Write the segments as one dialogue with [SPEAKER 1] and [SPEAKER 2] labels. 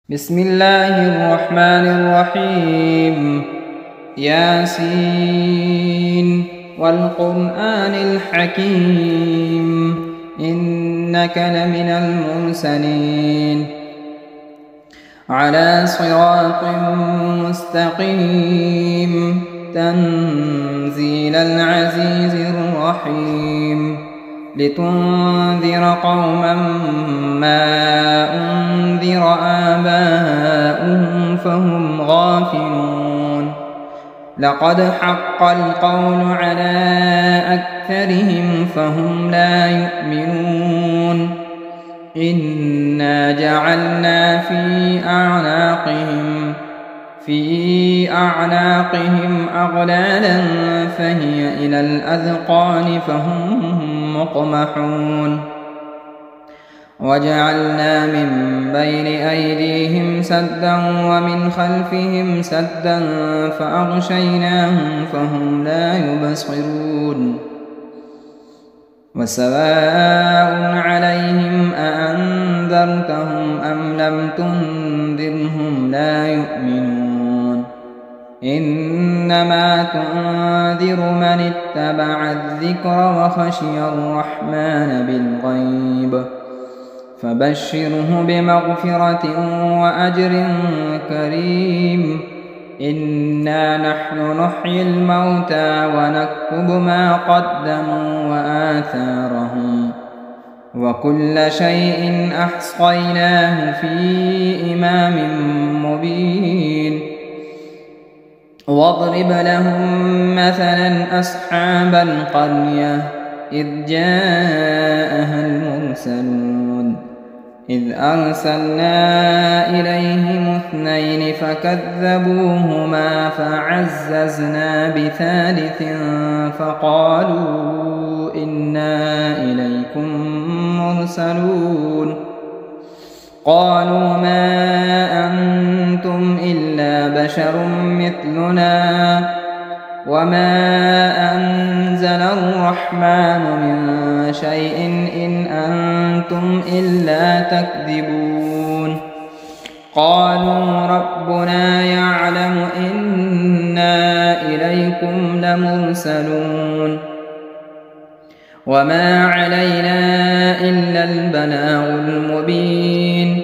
[SPEAKER 1] بسم الله الرحمن الرحيم. ياسين والقرآن الحكيم إنك لمن المرسلين على صراط مستقيم تنزيل العزيز الرحيم لتنذر قوما ما أنذر آباؤهم فهم غافلون. لقد حق القول على أكثرهم فهم لا يؤمنون. إنا جعلنا في أعناقهم أغلالا فهي إلى الأذقان فهم مقمحون. وجعلنا من بين أيديهم سدا ومن خلفهم سدا فأغشيناهم فهم لا يبصرون. وسواء عليهم أأنذرتهم أم لم تنذرهم لا يؤمنون. إنما تنذر من اتبع الذكر وخشي الرحمن بالغيب فبشره بمغفرة وأجر كريم. إنا نحن نحيي الموتى ونكتب ما قدموا وآثارهم وكل شيء أحصيناه في إمام مبين. واضرب لهم مثلا أصحاب القرية إذ جاءها المرسلون إذ أرسلنا إليهم اثنين فكذبوهما فعززنا بثالث فقالوا إنا إليكم مرسلون. قالوا ما أنتم إلا بشر مثلنا وما أنزل الرحمن من شيء إن أنتم إلا تكذبون. قالوا ربنا يعلم إنا إليكم لمرسلون وما علينا إلا البلاغ المبين.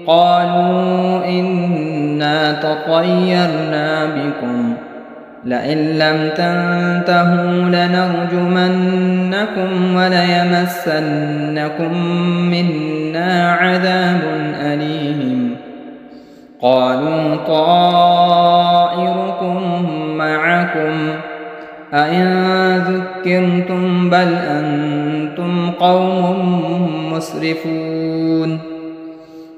[SPEAKER 1] قالوا إنا تطيرنا بكم لئن لم تنتهوا لنرجمنكم وليمسنكم منا عذاب أليم. قالوا طائركم معكم أئن ذكرتم بل أنتم قوم مسرفون.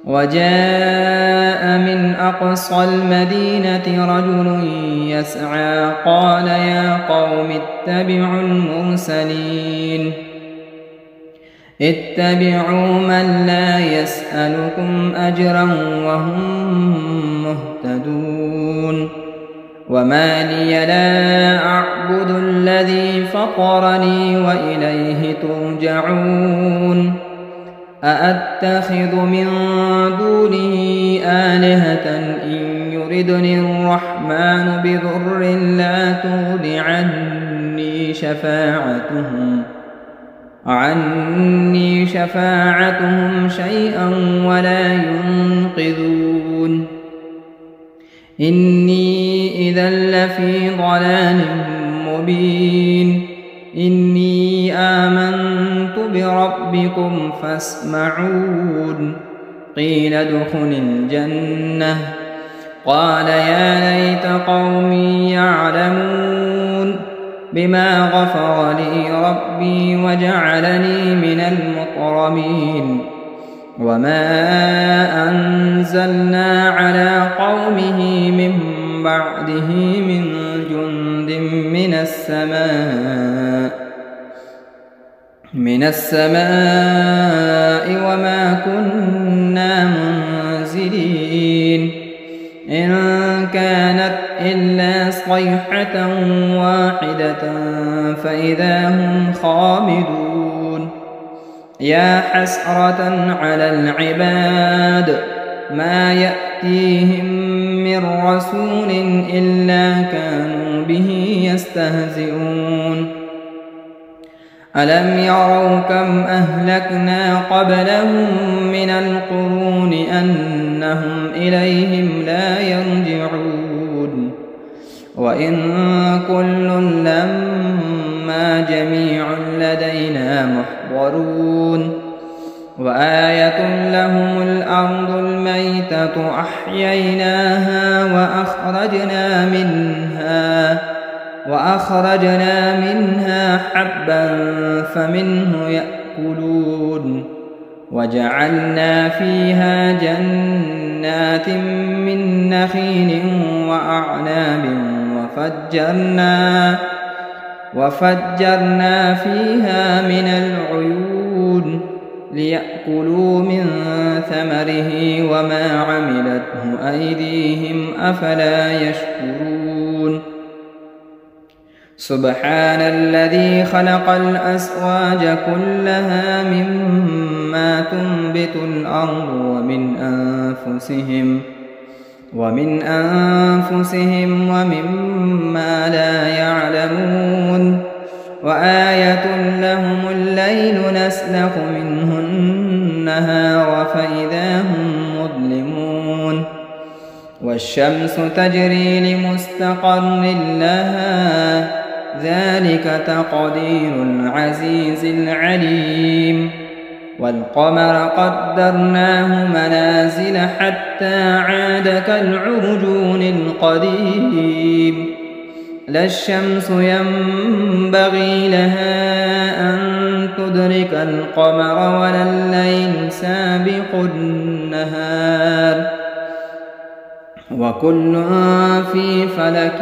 [SPEAKER 1] وجاء من أقصى المدينة رجل يسعى قال يا قوم اتبعوا المرسلين اتبعوا من لا يسألكم أجرا وهم مهتدون. وما لي لا أعبد الذي فطرني وإليه ترجعون. أأتخذ من دونه آلهة إن يردني الرحمن بضر لا تغن عني شفاعتهم شيئا ولا ينقذون. إني إذا لفي ضلال مبين. إني آمنت بربكم فاسمعون. قيل ادخل الجنة قال يا ليت قومي يعلمون بما غفر لي ربي وجعلني من المكرمين. وما أنزلنا على قومه من بعده من جند من السماء وما كنا منزلين. إن كانت إلا صيحة واحدة فإذا هم خامدون. يا حسرة على العباد ما يأتيهم من رسول إلا كانوا به يستهزئون ألم يروا كم أهلكنا قبلهم من القرون أنهم إليهم لا يرجعون وإن كل لما جميع لدينا محضرون وآية لهم الأرض الميتة أحييناها وأخرجنا منها حبا فمنه يأكلون وجعلنا فيها جنات من نخيل وأعناب وفجرنا فيها من العيون ليأكلوا من ثمره وما عملته أيديهم أفلا يشكرون سبحان الذي خلق الأزواج كلها مما تنبت الأرض ومن أنفسهم ومما لا يعلمون وآية لهم الليل نسلخ منه النهار فإذا هم مظلمون والشمس تجري لمستقر لها ذلك تقدير العزيز العليم والقمر قدرناه منازل حتى عاد كالعرجون القديم لا الشمس ينبغي لها أن تدرك القمر ولا الليل سابق النهار وكل في فلك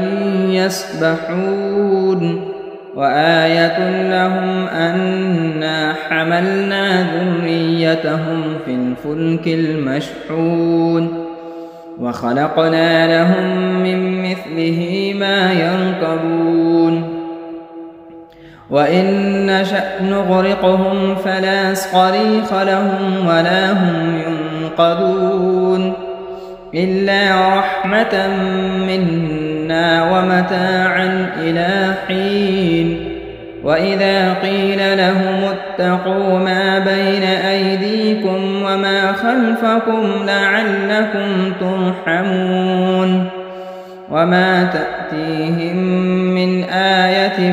[SPEAKER 1] يسبحون وآية لهم أنا حملنا ذريتهم في الفلك المشحون وخلقنا لهم من مثله ما يركبون وإن نشأ نغرقهم فلا صريخ لهم ولا هم ينقذون إلا رحمة منا ومتاعا إلى حين وإذا قيل لهم اتقوا ما بين أيديكم وما خلفكم لعلكم ترحمون وما تأتيهم من آية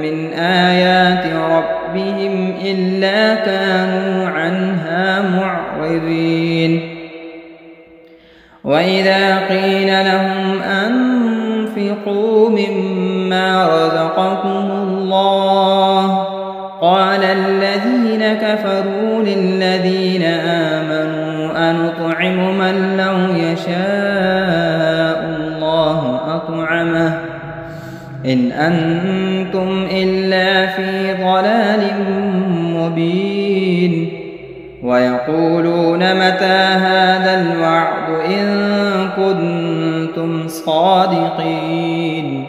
[SPEAKER 1] من آيات ربهم إلا كانوا عنها معرضين وإذا قيل لهم أنفقوا مما رزقكم الله قال الذين كفروا للذين آمنوا أنطعم من لو يشاء الله أطعمه إن أنتم إلا في ضلال مبين ويقولون متى هذا الوعد إن كنتم صادقين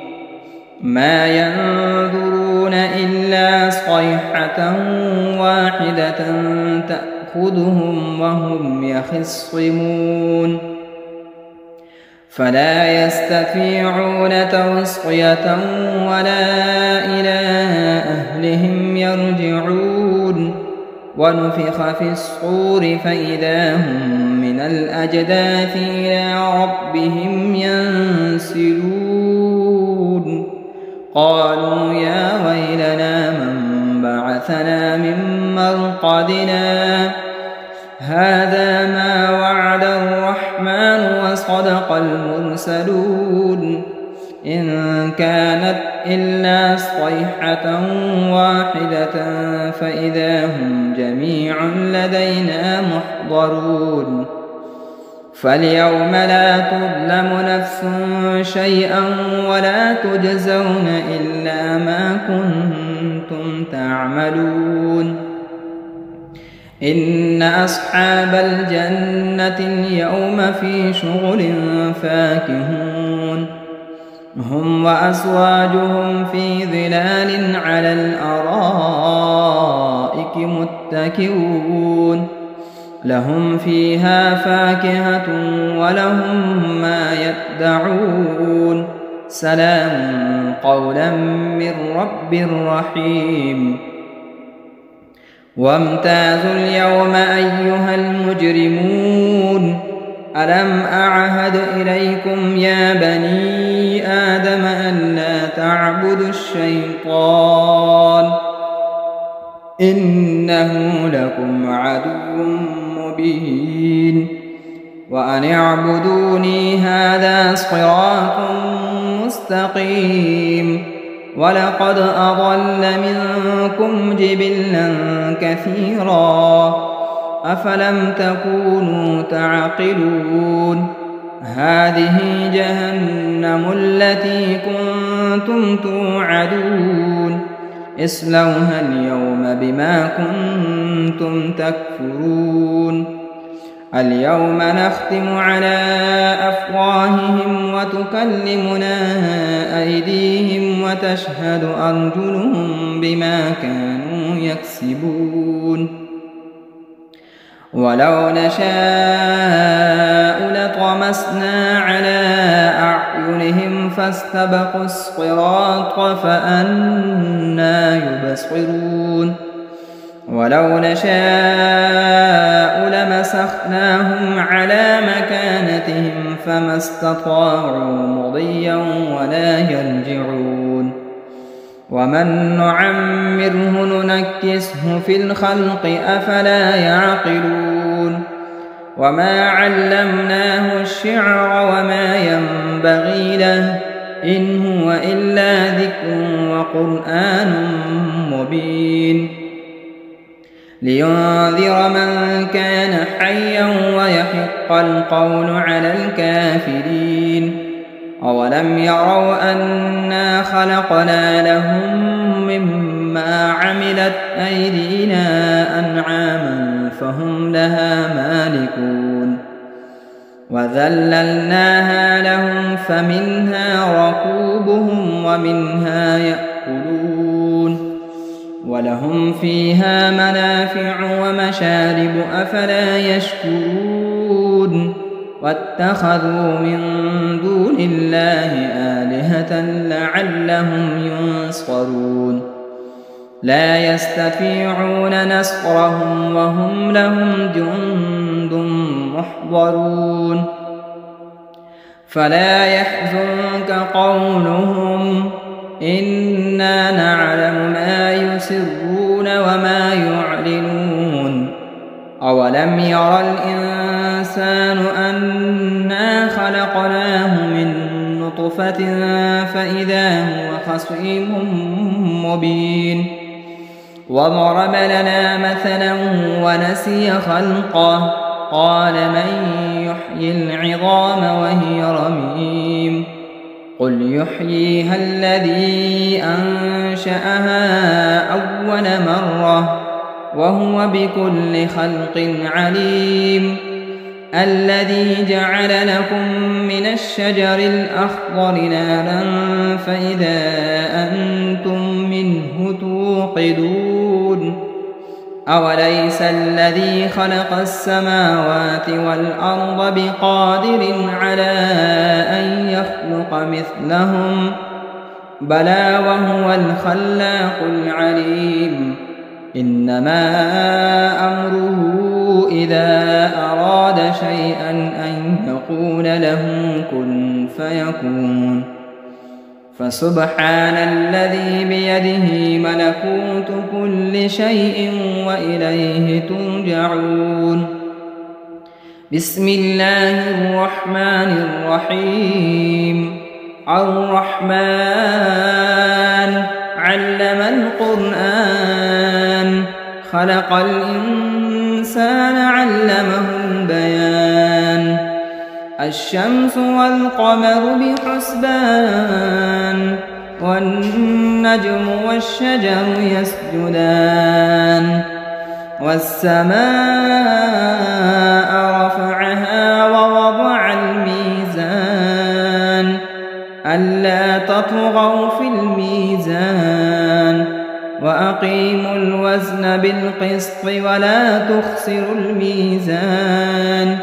[SPEAKER 1] ما ينظرون إلا صيحة واحدة تأخذهم وهم يخصمون فلا يستطيعون توصية ولا إلى أهلهم يرجعون ونفخ في الصور فإذا هم من الأجداث إلى ربهم ينسلون قالوا يا ويلنا من بعثنا من مرقدنا هذا ما وعد الرحمن وصدق المرسلون إن كانت إلا صيحة واحدة فإذا هم جميع لدينا محضرون فاليوم لا تظلم نفس شيئا ولا تجزون إلا ما كنتم تعملون إن أصحاب الجنة اليوم في شغل فاكهون هم وأزواجهم في ظلال على الأرائك متكئون لهم فيها فاكهة ولهم ما يدعون سلام قولا من رب رحيم وامتازوا اليوم أيها المجرمون ألم أعهد إليكم يا بني آدم ألا تعبدوا الشيطان إنه لكم عدو مبين وأن اعبدوني هذا صراط مستقيم ولقد أضل منكم جبلا كثيرا أفلم تكونوا تعقلون هذه جهنم التي كنتم توعدون اصلوها اليوم بما كنتم تكفرون اليوم نختم على أفواههم وتكلمنا أيديهم وتشهد أرجلهم بما كانوا يكسبون ولو نشاء لطمسنا على أعينهم فاستبقوا الصراط فأنى يبصرون ولو نشاء لمسخناهم على مكانتهم فما استطاعوا مضيا ولا يرجعون ومن نعمره ننكسه في الخلق أفلا يعقلون وما علمناه الشعر وما ينبغي له إن هو إلا ذكر وقرآن مبين لينذر من كان حيا ويحق القول على الكافرين أولم يروا أنا خلقنا لهم مما عملت أيدينا أنعاما فهم لها مالكون وذللناها لهم فمنها ركوبهم ومنها يأكلون ولهم فيها منافع ومشارب أفلا يشكرون واتخذوا من دون الله آلهة لعلهم ينصرون لا يستطيعون نصرهم وهم لهم جند محضرون فلا يحزنك قولهم إنا نعلم ما يسرون وما يعلنون أولم ير الإنسان أنا خلقناه من نطفة فإذا هو خصيم مبين وضرب لنا مثلا ونسي خلقه قال من يحيي العظام وهي رميم قل يحييها الذي أنشأها أول مرة وهو بكل خلق عليم الذي جعل لكم من الشجر الأخضر نارا فإذا أنتم منه توقدون أوليس الذي خلق السماوات والأرض بقادر على أن يخلق مثلهم بلى وهو الخلاق العليم إنما أمره إذا أراد شيئا أن يقول له كن فيكون فسبحان الذي بيده ملكوت كل شيء وإليه ترجعون بسم الله الرحمن الرحيم الرحمن علم القرآن خلق الإنسان علمه البيان الشمس والقمر بحسبان والنجم والشجر يسجدان والسماء رفعها ووضع الميزان ألا تطغوا في الميزان وأقيموا الوزن بالقسط ولا تخسروا الميزان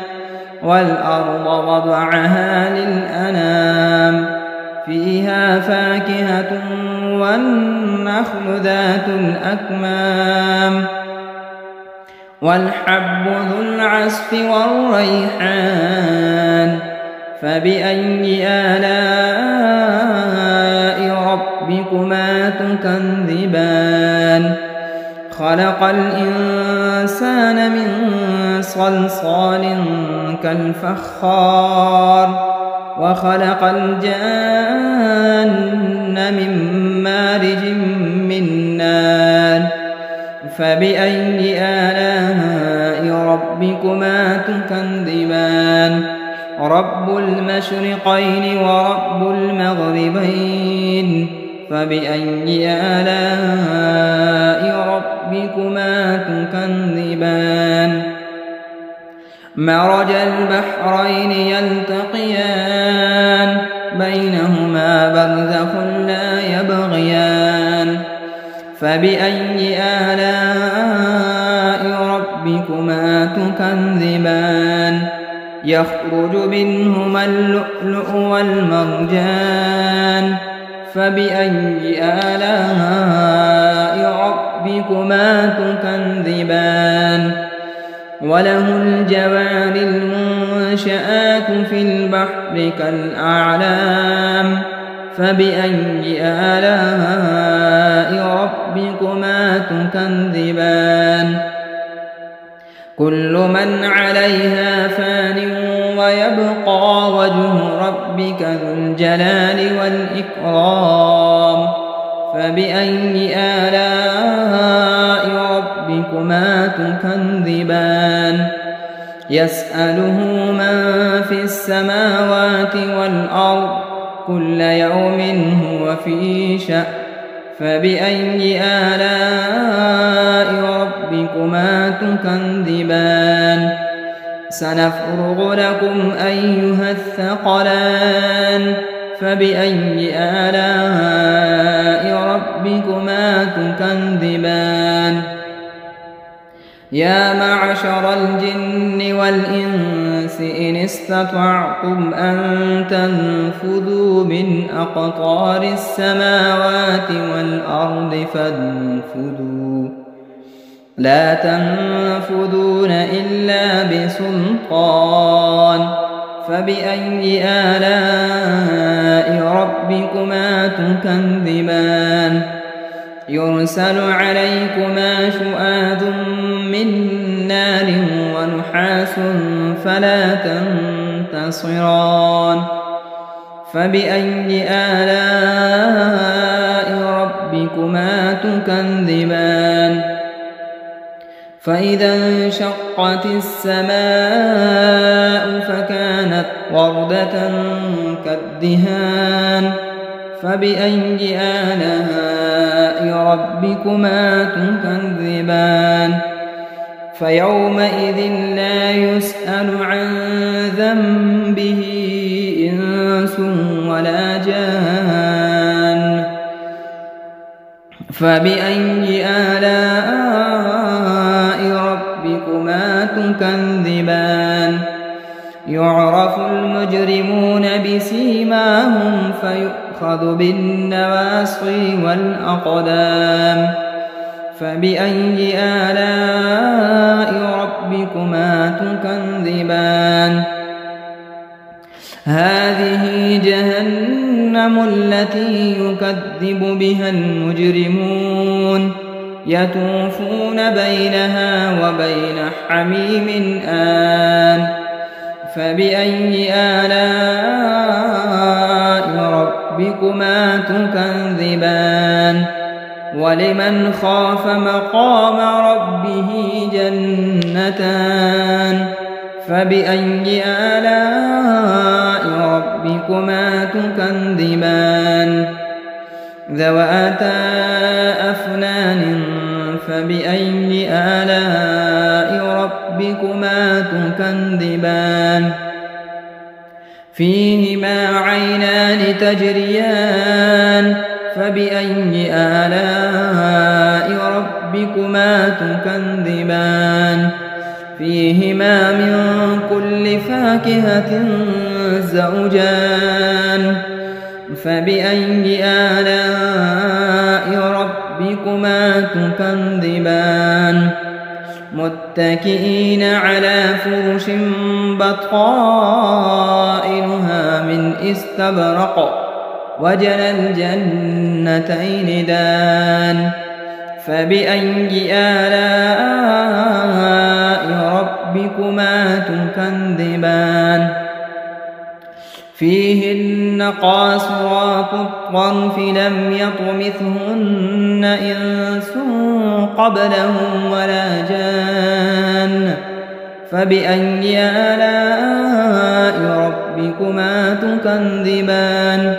[SPEAKER 1] والأرض وضعها للأنام فيها فاكهة والنخل ذات الأكمام والحب ذو العصف والريحان فبأي آلاء ربكما تكذبان خلق الإنسان من صلصال كالفخار وخلق الجان من مارج من نار فبأي آلاء ربكما تكذبان رب المشرقين ورب المغربين فبأي آلاء ربكما تكذبان مرج البحرين يلتقيان بينهما برزخ لا يبغيان فبأي آلاء ربكما تكذبان يخرج منهما اللؤلؤ والمرجان فبأي آلاء ربكما تكذبان وله الجوار المنشآت في البحر كالأعلام فبأي آلاء ربكما تكذبان كل من عليها فان ويبقى وجه ربك ذو الجلال والإكرام فبأي آلاء ربكما تكذبان يسأله من في السماوات والأرض كل يوم هو في شأن فبأي آلاء ربكما تكذبان سنفرغ لكم أيها الثقلان فبأي آلاء ربكما تكذبان يا معشر الجن والإنس إن استطعتم أن تنفذوا من أقطار السماوات والأرض فانفذوا لا تنفذون إلا بسلطان فبأي آلاء ربكما تكذبان يرسل عليكما شؤاد من نار ونحاس فلا تنتصران فبأي آلاء ربكما تكذبان فإذا انشقت السماء فكانت وردة كالدهان فبأي آلاء ربكما تكذبان فيومئذ لا يسأل عن ذنبه إنس ولا جان فبأي آلاء ربكما تكذبان يعرف المجرمون بسيماهم فيؤخذ بالنواصي والأقدام فبأي آلاء ربكما تكذبان هذه جهنم التي يكذب بها المجرمون يطوفون بينها وبين حميم آن فبأي آلاء ربكما تكذبان ولمن خاف مقام ربه جنتان فبأي آلاء ربكما تكذبان ذواتا أفنان فبأي آلاء ربكما تكذبان فيهما عينان تجريان فبأي آلاء ربكما تكذبان فيهما من كل فاكهة زوجان فبأي آلاء ربكما تكذبان متكئين على فرش بطائنها من استبرق وجنى الجنتين دان فبأي آلاء ربكما تكذبان فيهن قاصرات الطرف لم يطمثهن إنس قبلهم ولا جان فبأي آلاء ربكما تكذبان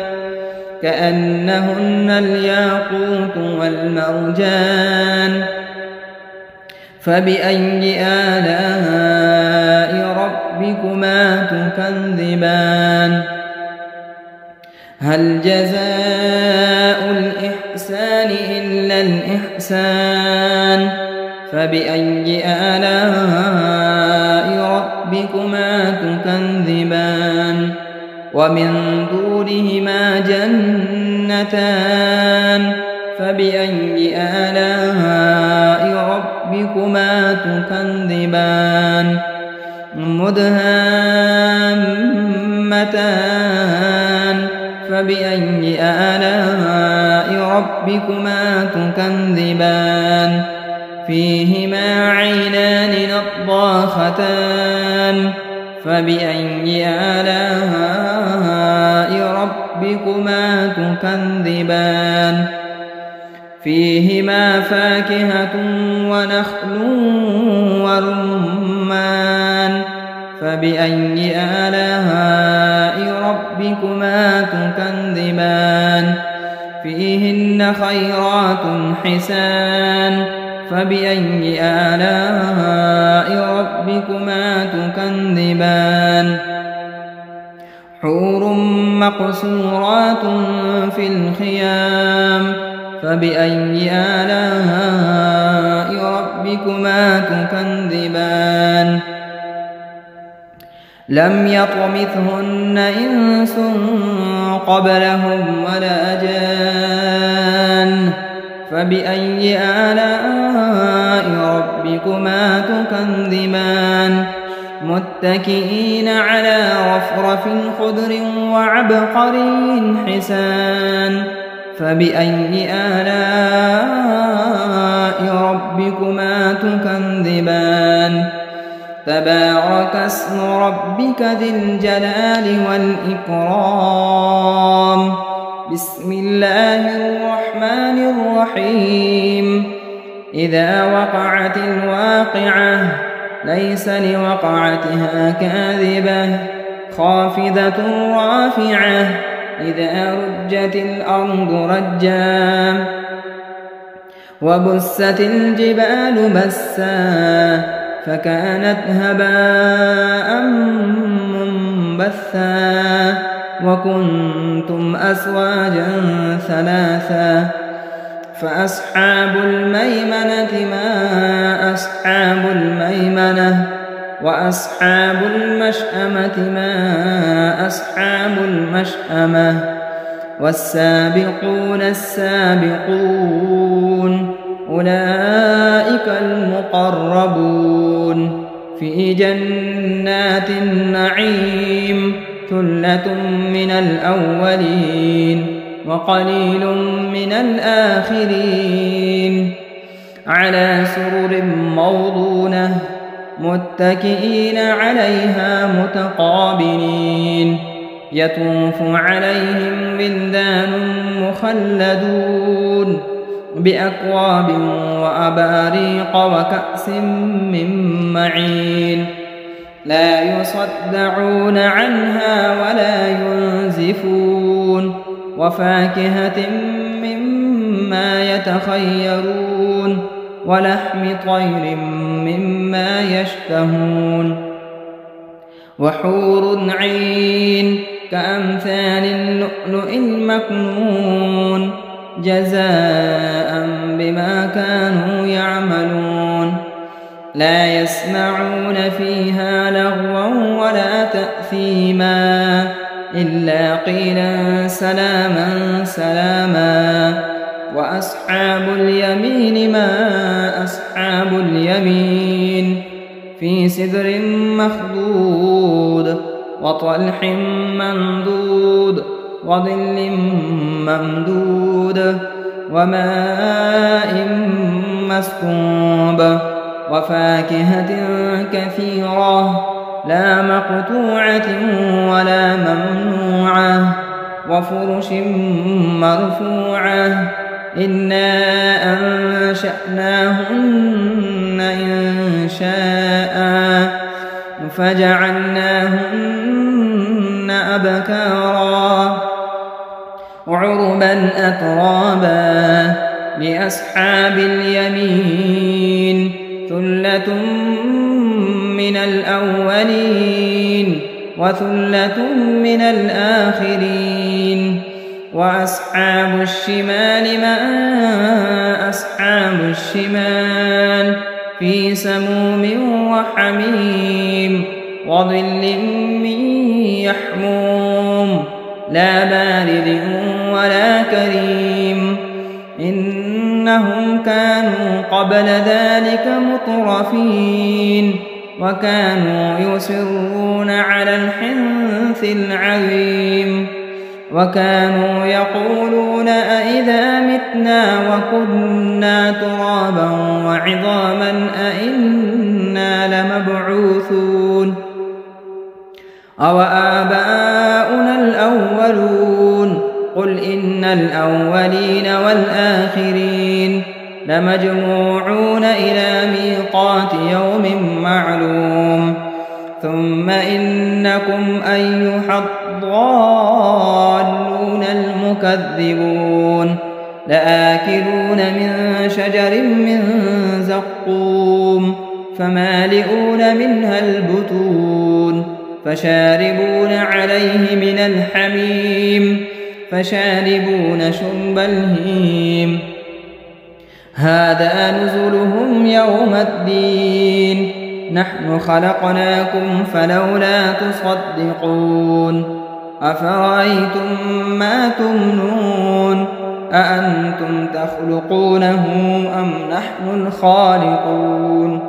[SPEAKER 1] كأنهن الياقوت والمرجان فبأي آلاء ربكما تكذبان هل جزاء الإحسان إلا الإحسان فبأي آلاء ربكما تكذبان ومن دونهما جنتان فبأي آلاء ربكما تكذبان مدهامتان فبأي آلاء ربكما تكذبان فيهما عينان نضاختان فبأي آلاء ربكما تكذبان فيهما فاكهة ونخل ورمان فبأي آلاء ربكما تكذبان فيهن خيرات حسان فبأي آلاء ربكما تكذبان حور مقصورات في الخيام فبأي آلاء ربكما تكذبان لم يطمثهن إنس قبلهم ولا جان فبأي آلاء ربكما تكذبان متكئين على رفرف خضر وعبقري حسان فبأي آلاء ربكما تكذبان تبارك اسم ربك ذي الجلال والإكرام بسم الله الرحمن الرحيم إذا وقعت الواقعة ليس لوقعتها كاذبة خافضة رافعة إذا رجت الأرض رجا وبست الجبال بسا فكانت هباء منبثا وكنتم أزواجا ثلاثا فأصحاب الميمنة ما أصحاب الميمنة وأصحاب المشأمة ما أصحاب المشأمة والسابقون السابقون أولئك المقربون في جنات النعيم ثلة من الأولين وقليل من الآخرين على سرر موضونة متكئين عليها متقابلين يطوف عليهم ولدان مخلدون بأكواب وأباريق وكأس من معين لا يصدعون عنها ولا ينزفون وفاكهة مما يتخيرون ولحم طير مما يشتهون وحور عين كأمثال اللؤلؤ المكنون جزاء بما كانوا يعملون لا يسمعون فيها لغوا ولا تأثيما إلا قيلا سلاما سلاما وأصحاب اليمين ما أصحاب اليمين في سدر مخضود وطلح منضود وظل ممدود وماء مسكوب وفاكهة كثيرة لا مقطوعة ولا ممنوعة وفرش مرفوعة إنا أنشأناهن إنشاء فجعلناهن أبكارا عربا أترابا لأصحاب اليمين ثلة من الأولين وثلة من الآخرين وأصحاب الشمال ما أصحاب الشمال في سموم وحميم وظل من يحموم لا بارد ولا كريم إنهم كانوا قبل ذلك مترفين وكانوا يصرون على الحنث العظيم وكانوا يقولون أئذا متنا وكنا ترابا وعظاما أئنا لمبعوثون أو آباؤنا الأولون قل إن الأولين والآخرين لمجموعون إلى ميقات يوم معلوم ثم إنكم أيها الضالون المكذبون لآكلون من شجر من زقوم فمالئون منها البطون فشاربون عليه من الحميم فشاربون شرب الهيم هذا نزلهم يوم الدين نحن خلقناكم فلولا تصدقون أفرأيتم ما تمنون أأنتم تخلقونه أم نحن الخالقون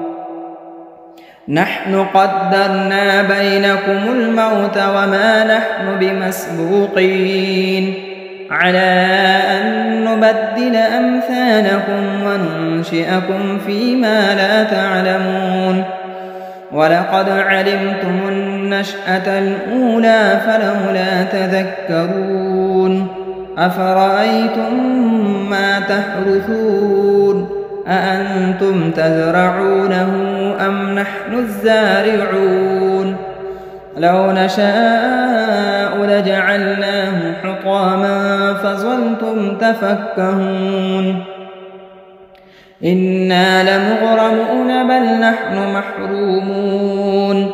[SPEAKER 1] نحن قدرنا بينكم الموت وما نحن بمسبوقين على أن نبدل أمثالكم وننشئكم فيما لا تعلمون ولقد علمتم النشأة الأولى فلولا تذكرون أفرأيتم ما تحرثون أأنتم تزرعونه أم نحن الزارعون لو نشاء لجعلناه حطاما فظلتم تفكهون إنا لمغرمون بل نحن محرومون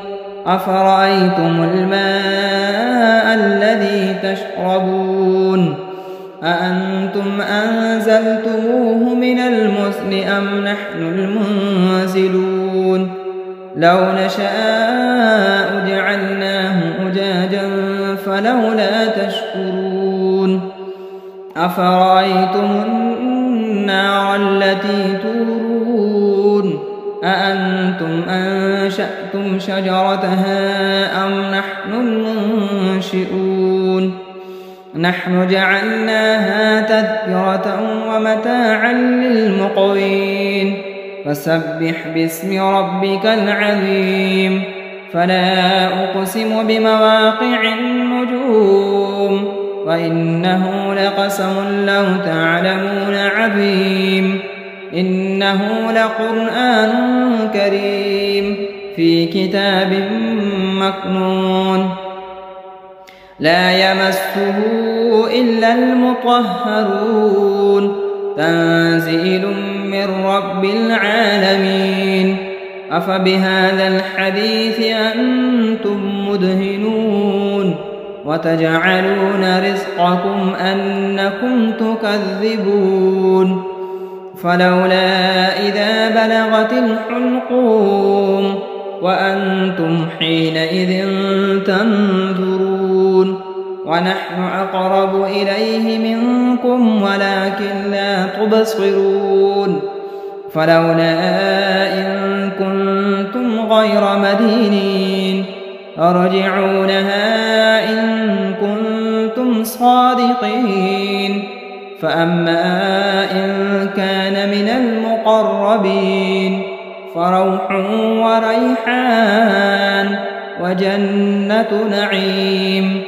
[SPEAKER 1] أفرأيتم الماء الذي تشربون أأنتم أنزلتموه من المزن أم نحن المنزلون لو نشاء جعلناه أجاجا فلولا تشكرون أفرأيتم النار التي تورون أأنتم أنشأتم شجرتها أم نحن المنشئون نحن جعلناها تذكرة ومتاعا للمقوين فسبح باسم ربك العظيم فلا أقسم بمواقع النجوم وإنه لقسم لو تعلمون عظيم إنه لقرآن كريم في كتاب مكنون لا يمسه إلا المطهرون تنزيل من رب العالمين أفبهذا الحديث أنتم مدهنون وتجعلون رزقكم أنكم تكذبون فلولا إذا بلغت الحلقوم وأنتم حينئذ تنظرون ونحن أقرب إليه منكم ولكن لا تبصرون فلولا إن كنتم غير مدينين ترجعونها إن كنتم صادقين فأما إن كان من المقربين فروح وريحان وجنة نعيم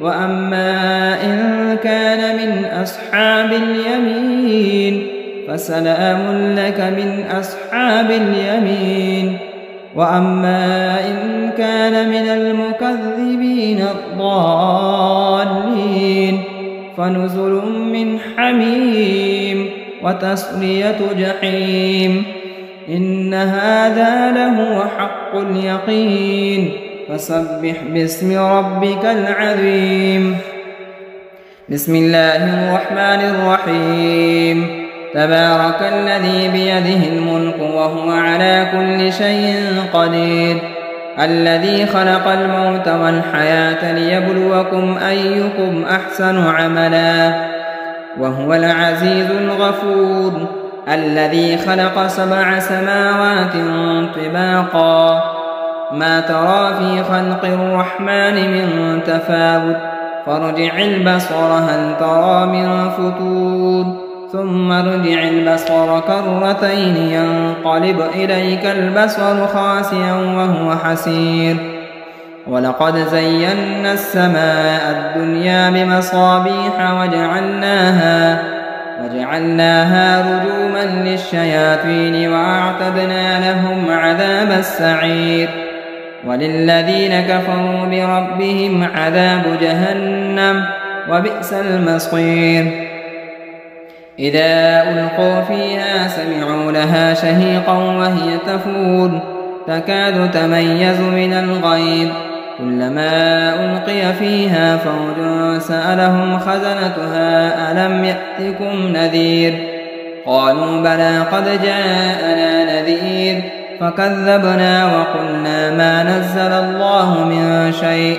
[SPEAKER 1] وأما إن كان من أصحاب اليمين فسلام لك من أصحاب اليمين وأما إن كان من المكذبين الضالين فنزل من حميم وتصلية جحيم إن هذا لهو حق اليقين فسبح باسم ربك العظيم بسم الله الرحمن الرحيم تبارك الذي بيده الملك وهو على كل شيء قدير الذي خلق الموت والحياة ليبلوكم أيكم أحسن عملا وهو العزيز الغفور الذي خلق 7 سماوات طباقا ما ترى في خلق الرحمن من تفاوت فارجع البصر هل ترى من فتور ثم ارجع البصر كرتين ينقلب إليك البصر خاسئا وهو حسير ولقد زينا السماء الدنيا بمصابيح وجعلناها رجوما للشياطين وأعتدنا لهم عذاب السعير وللذين كفروا بربهم عذاب جهنم وبئس المصير إذا ألقوا فيها سمعوا لها شهيقا وهي تفور تكاد تميز من الغيظ كلما ألقي فيها فوج سألهم خزنتها ألم يأتكم نذير قالوا بلى قد جاءنا نذير فكذبنا وقلنا ما نزل الله من شيء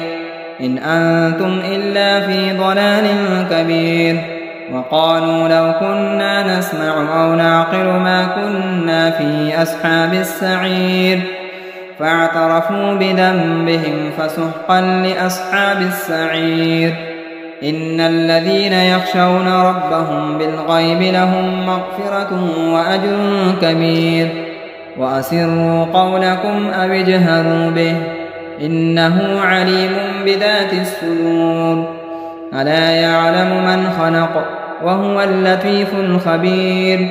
[SPEAKER 1] إن أنتم إلا في ضلال كبير وقالوا لو كنا نسمع أو نعقل ما كنا في أصحاب السعير فاعترفوا بذنبهم فسحقا لأصحاب السعير إن الذين يخشون ربهم بالغيب لهم مغفرة وأجر كبير وأسروا قولكم أو اجهروا به إنه عليم بذات الصدور ألا يعلم من خلق وهو اللطيف الخبير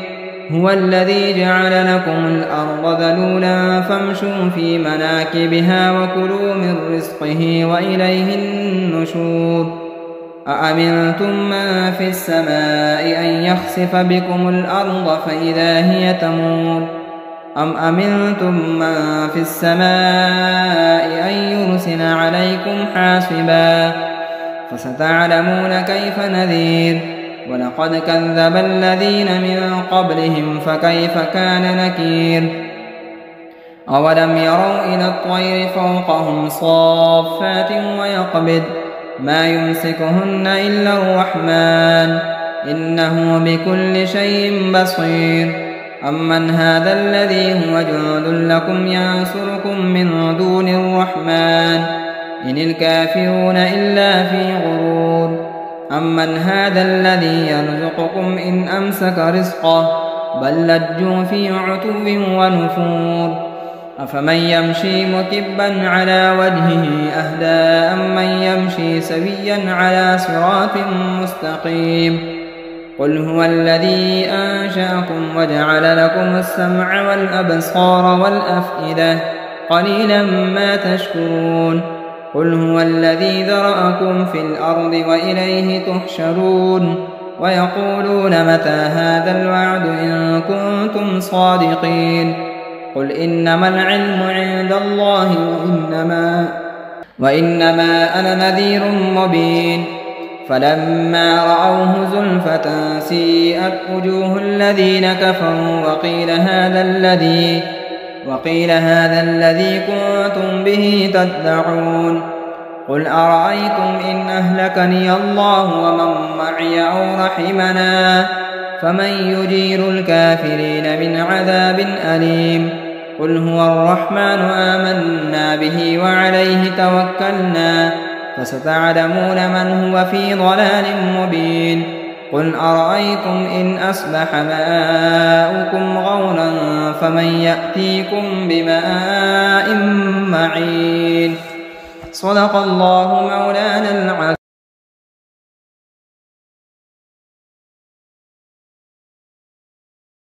[SPEAKER 1] هو الذي جعل لكم الأرض ذلولا فامشوا في مناكبها وكلوا من رزقه وإليه النشور أأمنتم من في السماء أن يخسف بكم الأرض فإذا هي تمور أم أمنتم من في السماء أن يرسل عليكم حاصبا فستعلمون كيف نذير ولقد كذب الذين من قبلهم فكيف كان نكير أولم يروا إلى الطير فوقهم صافات ويقبض ما يمسكهن إلا الرحمن إنه بكل شيء بصير أمن هذا الذي هو جند لكم ينصركم من دون الرحمن إن الكافرون إلا في غرور أمن هذا الذي يرزقكم إن أمسك رزقه بل لجوا في عتو ونفور أفمن يمشي مكبا على وجهه أهدى أمن يمشي سويا على صراط مستقيم قل هو الذي أنشأكم وجعل لكم السمع والأبصار والأفئدة قليلا ما تشكرون قل هو الذي ذرأكم في الأرض وإليه تحشرون ويقولون متى هذا الوعد إن كنتم صادقين قل إنما العلم عند الله وإنما أنا نذير مبين فلما رأوه زلفة سيئت وجوه الذين كفروا وقيل هذا الذي كنتم به تدعون قل أرأيتم إن أهلكني الله ومن معي أو رحمنا فمن يجير الكافرين من عذاب أليم قل هو الرحمن آمنا به وعليه توكلنا فستعلمون من هو في ضلال مبين قل أرأيتم إن أصبح ماؤكم غورا فمن يأتيكم بماء معين صدق الله مولانا العظيم.